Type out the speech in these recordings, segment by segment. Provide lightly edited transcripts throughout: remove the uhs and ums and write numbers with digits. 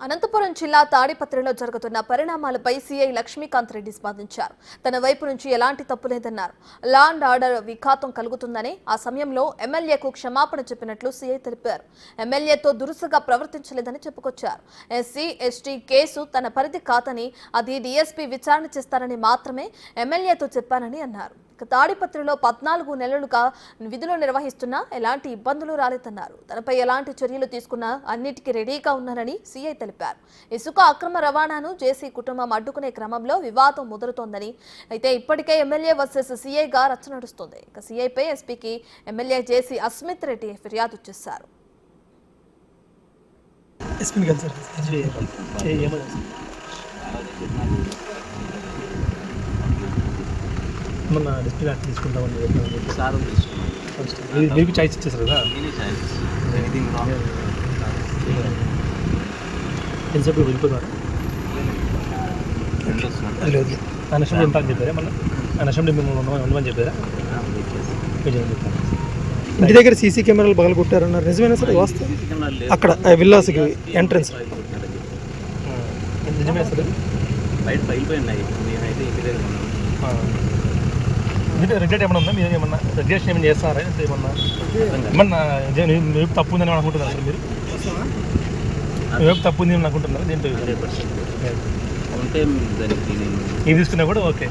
అనంతపురం జిల్లా తాడిపత్రిలో జరుగుతున్న పరిణామాలపై సీఐ లక్ష్మీకాంత్ రెడ్డి స్పందించారు. తన వైపు నుంచి ఎలాంటి తప్పు లేదన్నారు. లా అండ్ ఆర్డర్ విఘాతం కలుగుతుందని ఆ సమయంలో ఎమ్మెల్యేకు క్షమాపణ చెప్పినట్లు సీఐ తెలిపారు. ఎమ్మెల్యేతో దురుసుగా ప్రవర్తించలేదని చెప్పుకొచ్చారు. ఎస్సీ ఎస్టీ కేసు తన పరిధి కాదని, అది డీఎస్పీ విచారణ చేస్తారని మాత్రమే ఎమ్మెల్యేతో చెప్పానని అన్నారు. తాడిపత్రిలో 14 నెలలుగా విధులు నిర్వహిస్తున్నా ఎలాంటి ఇబ్బందులు రాలేదన్నారు. తనపై ఎలాంటి చర్యలు తీసుకున్నా అన్నిటికీ రెడీగా ఉన్నారని సీఐ తెలిపారు. ఇసుక అక్రమ రవాణాను జేసీ కుటుంబం అడ్డుకునే క్రమంలో వివాదం ముదురుతోందని, అయితే ఇప్పటికే ఎమ్మెల్యే వర్సెస్ సీఐగా రచ్చ నడుస్తోంది. ఇక సీఐపై ఎస్పీకి ఎమ్మెల్యే జేసీ అస్మిత్ రెడ్డి ఫిర్యాదు చేశారు. మన డిస్ప్లే అట్లా తీసుకుంటామని మీకు చాయిస్ ఇచ్చేసారు కదా. ఎంతసేపు వెళ్ళిపోతారా? లేదు, ఆయన అసెంబ్లీ ఎంత అని చెప్పారా? మళ్ళీ ఆయన అసెంబ్లీ మేము ఉండమని చెప్పారా? ఇంటి దగ్గర సీసీ కెమెరాలు పగల కొట్టారన్నారు, నిజమేనా సార్? వాస్తవం అక్కడ విల్లాస్కి ఎంట్రన్స్ నిజమే సార్? బయట పగిలిపోయినాయి. నేనైతే ఇంటి దగ్గర ఉన్నాను. రెగ్యులేట్ ఏమన్నా ఉందా? మీరు ఏమన్నా రెగ్యులేషన్ ఏమైనా చేస్తారా? ఏమన్నా వైపు తప్పు ఉందని అనుకుంటున్నారు సార్? మీరు మీ వైపు తప్పు ఉంది అని అనుకుంటున్నారు? దీంట్లో ఉంటే దానికి ఇది తీసుకున్నా కూడా ఓకే.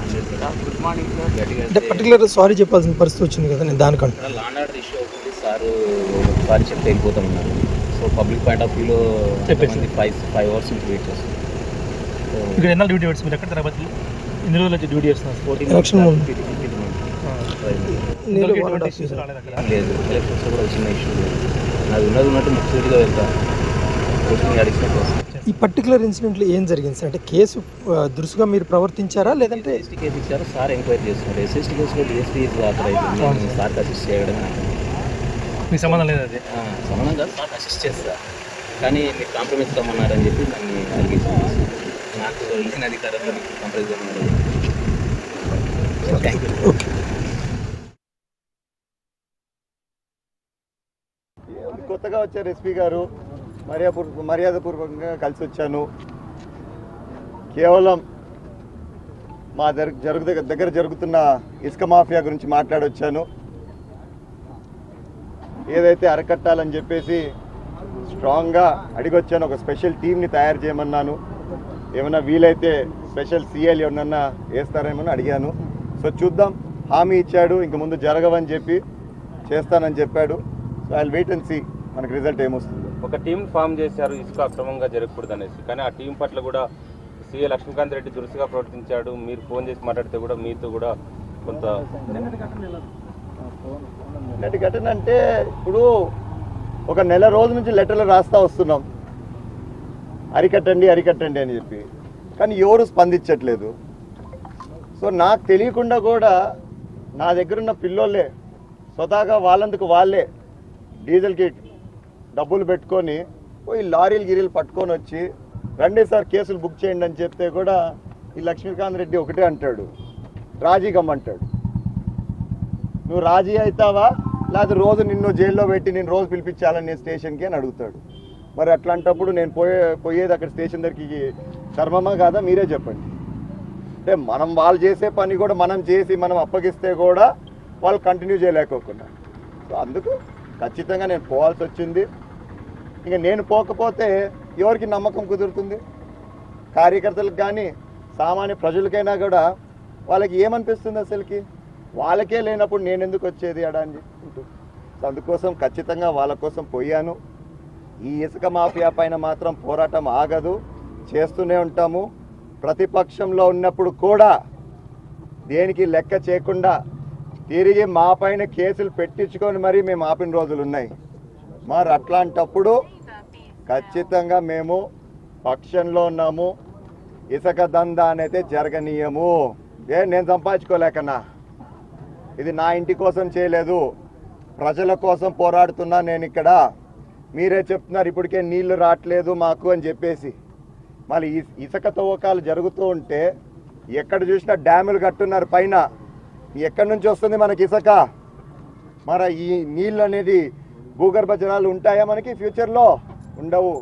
Good morning sir. అంటే పర్టికులర్ సారీ చెప్పాల్సిన పరిస్థితి వచ్చింది కదా, నేను దానికంటే లా అండ్ ఆర్డర్ ఇష్యూ అవుతుంది సార్. సారీ చెప్తే వెళ్ళిపోతామన్నారు. సో పబ్లిక్ పాయింట్ ఆఫ్ వ్యూలో చెప్పేసి 5 అవర్స్ నుంచి వెయిట్ చేస్తాం. ఇక్కడ ఎన్నాళ్ళు డ్యూటీ పెట్టి మీరు ఎక్కడ తర్వాత ఎన్ని రోజులు వచ్చి డ్యూటీ చేస్తున్నారు? 14 లేదు. ఎలక్షన్స్ కూడా చిన్న ఇష్యూ లేదు. నాది ఉన్నట్టు ముఖ్యంగా వెళ్తా. ఈ పర్టికులర్ ఇన్సిడెంట్లో ఏం జరిగింది సార్? అంటే కేసు దురుసుగా మీరు ప్రవర్తించారా లేదంటే? ఎస్టీ కేసు ఇచ్చారు సార్, ఎంక్వైరీ చేస్తున్నారు. ఎస్ఎస్టీ కేసులో డిఎస్పీ అవుతుంది. సార్కి అసిస్ట్ చేయడం మీకు సంబంధం లేదు. అది సంబంధం కాదు, సార్ అసిస్ట్ చేస్తారు. కానీ మీరు కాంప్రమైజ్ కమ్మన్నారని చెప్పి నన్ను అలిగేషన్ చేస్తారు. నాకు ఇచ్చిన అధికారంలో మీకు కాంప్రమైజ్ కమ్మన్నారు. Thank you. కొత్తగా వచ్చారు ఎస్పీ గారు, మర్యాదపూర్వకంగా కలిసి వచ్చాను. కేవలం మా దగ్గర జరుగుతున్న ఇసుక మాఫియా గురించి మాట్లాడొచ్చాను. ఏదైతే అరకట్టాలని చెప్పేసి స్ట్రాంగ్గా అడిగొచ్చాను. ఒక స్పెషల్ టీమ్ని తయారు చేయమన్నాను. ఏమన్నా వీలైతే స్పెషల్ సీఎల్ ఎవరన్నా వేస్తారేమో అడిగాను. సో చూద్దాం. హామీ ఇచ్చాడు, ఇంక ముందు జరగవని చెప్పి చేస్తానని చెప్పాడు. So I will wait and see మనకు రిజల్ట్ ఏమొస్తుంది. ఒక టీం ఫామ్ చేశారు ఇసుక అక్రమంగా జరగకూడదు అనేసి, కానీ ఆ టీం పట్ల కూడా సీఏ లక్ష్మీకాంత్ రెడ్డి దురుసుగా ప్రవర్తించాడు. మీరు ఫోన్ చేసి మాట్లాడితే కూడా మీతో కూడా కొంత నిన్నటి ఘటన అంటే ఇప్పుడు ఒక నెల రోజు నుంచి లెటర్లు రాస్తా వస్తున్నాం, అరికట్టండి అని చెప్పి, కానీ ఎవరు స్పందించట్లేదు. సో నాకు తెలియకుండా కూడా నా దగ్గరున్న పిల్లోళ్ళే స్వతహాగా వాళ్ళందుకు వాళ్ళే డీజిల్కి డబ్బులు పెట్టుకొని పోయి లారీలు పట్టుకొని వచ్చి రండి సార్ కేసులు బుక్ చేయండి అని చెప్తే కూడా ఈ లక్ష్మీకాంత్ రెడ్డి ఒకటే అంటాడు, రాజీ కమ్మంటాడు. నువ్వు రాజీ అవుతావా లేకపోతే రోజు నిన్ను జైల్లో పెట్టి నేను రోజు పిలిపించాలని స్టేషన్కి అని అడుగుతాడు. మరి అట్లాంటప్పుడు నేను పోయేది అక్కడ స్టేషన్ దగ్గరికి ధర్మమా కాదా? మీరే చెప్పండి. అంటే వాళ్ళు చేసే పని కూడా మనం అప్పగిస్తే కూడా వాళ్ళు కంటిన్యూ చేయలేకోకుండా. సో అందుకు ఖచ్చితంగా నేను పోవాల్సి వచ్చింది. ఇంకా నేను పోకపోతే ఎవరికి నమ్మకం కుదురుతుంది? కార్యకర్తలకు కానీ సామాన్య ప్రజలకైనా కూడా వాళ్ళకి ఏమనిపిస్తుంది? అసలుకి వాళ్ళకే లేనప్పుడు నేను ఎందుకు వచ్చేది అడాన్ని ఉంటుంది. సో అందుకోసం ఖచ్చితంగా వాళ్ళ కోసం పోయాను. ఈ ఇసుక మాఫియా పైన మాత్రం పోరాటం ఆగదు, చేస్తూనే ఉంటాము. ప్రతిపక్షంలో ఉన్నప్పుడు కూడా దేనికి లెక్క చేయకుండా తిరిగి మా పైన కేసులు పెట్టించుకొని మరీ మేము ఆపిన రోజులు ఉన్నాయి. మరి అట్లాంటప్పుడు ఖచ్చితంగా మేము పక్షంలో ఉన్నాము. ఇసుక దందా అనేది జరగనీయము. నేను సంపాదించుకోలేకన్నా, ఇది నా ఇంటి కోసం చేయలేదు, ప్రజల కోసం పోరాడుతున్నా నేను ఇక్కడ. మీరే చెప్తున్నారు ఇప్పటికే నీళ్లు రావట్లేదు మాకు అని చెప్పేసి. మళ్ళీ ఇసుక తవ్వకాలు జరుగుతూ ఉంటే ఎక్కడ చూసినా డ్యాములు కట్టున్నారు పైన. ఎక్కడి నుంచి వస్తుంది మనకి ఇసుక? మరి ఈ నీళ్ళు అనేది భూగర్భ జలాలు ఉంటాయా మనకి? ఫ్యూచర్లో ఉండవు.